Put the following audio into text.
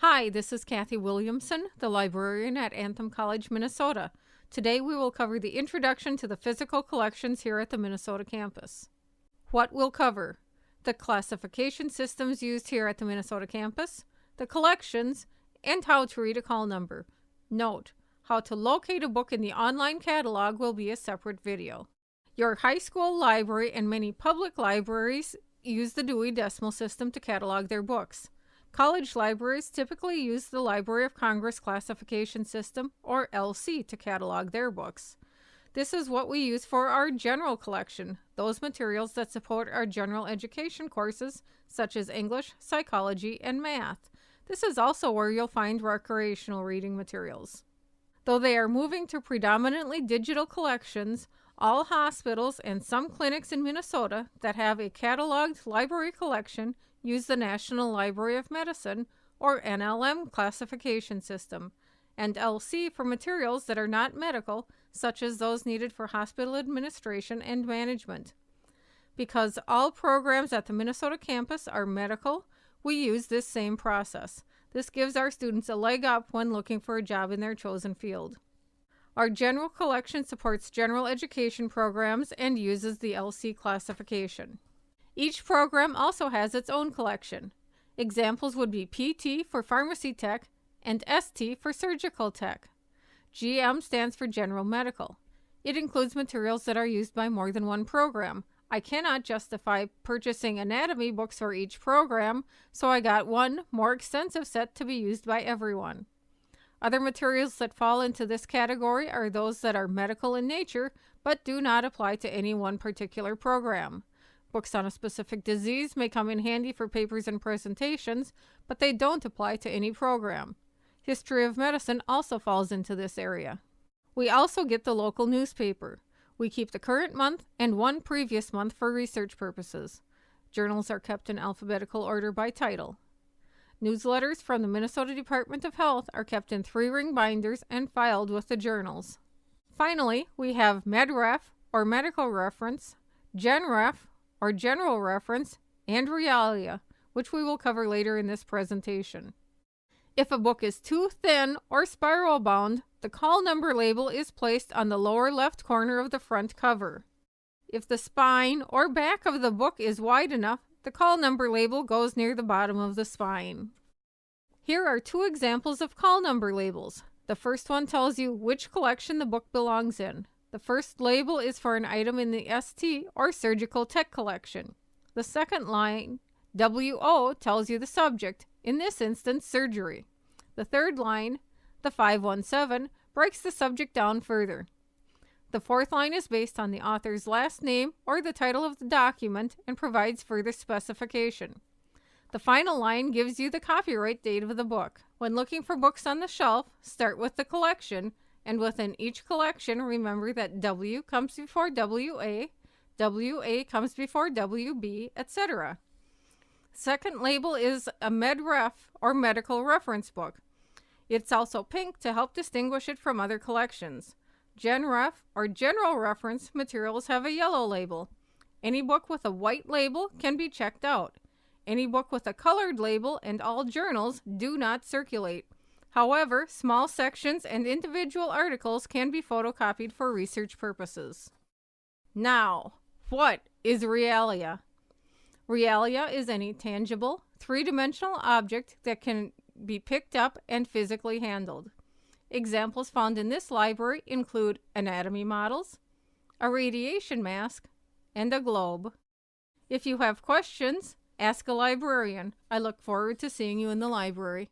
Hi, this is Kathy Williamson, the librarian at Anthem College, Minnesota. Today we will cover the introduction to the physical collections here at the Minnesota campus. What we'll cover: the classification systems used here at the Minnesota campus, the collections, and how to read a call number. Note: how to locate a book in the online catalog will be a separate video. Your high school library and many public libraries use the Dewey Decimal System to catalog their books. College libraries typically use the Library of Congress Classification System, or LC, to catalog their books. This is what we use for our general collection, those materials that support our general education courses such as English, psychology, and math. This is also where you'll find recreational reading materials. Though they are moving to predominantly digital collections, all hospitals and some clinics in Minnesota that have a cataloged library collection use the National Library of Medicine, or NLM, classification system, and LC for materials that are not medical, such as those needed for hospital administration and management. Because all programs at the Minnesota campus are medical, we use this same process. This gives our students a leg up when looking for a job in their chosen field. Our general collection supports general education programs and uses the LC classification. Each program also has its own collection. Examples would be PT for Pharmacy Tech and ST for Surgical Tech. GM stands for General Medical. It includes materials that are used by more than one program. I cannot justify purchasing anatomy books for each program, so I got one more extensive set to be used by everyone. Other materials that fall into this category are those that are medical in nature but do not apply to any one particular program. Books on a specific disease may come in handy for papers and presentations, but they don't apply to any program. History of medicine also falls into this area. We also get the local newspaper. We keep the current month and one previous month for research purposes. Journals are kept in alphabetical order by title. Newsletters from the Minnesota Department of Health are kept in 3-ring binders and filed with the journals. Finally, we have MedRef, or medical reference, GenRef, or general reference, and Realia, which we will cover later in this presentation. If a book is too thin or spiral bound, the call number label is placed on the lower left corner of the front cover. If the spine or back of the book is wide enough, the call number label goes near the bottom of the spine. Here are 2 examples of call number labels. The first one tells you which collection the book belongs in. The first label is for an item in the ST or Surgical Tech collection. The second line, WO, tells you the subject, in this instance surgery. The third line, the 517, breaks the subject down further. The fourth line is based on the author's last name or the title of the document and provides further specification. The final line gives you the copyright date of the book. When looking for books on the shelf, start with the collection, and within each collection, remember that W comes before WA, WA comes before WB, etc. Second label is a MedRef, or medical reference book. It's also pink to help distinguish it from other collections. GenRef, or general reference, materials have a yellow label. Any book with a white label can be checked out. Any book with a colored label and all journals do not circulate. However, small sections and individual articles can be photocopied for research purposes. Now, what is Realia? Realia is any tangible, 3-dimensional object that can be picked up and physically handled. Examples found in this library include anatomy models, a radiation mask, and a globe. If you have questions, ask a librarian. I look forward to seeing you in the library.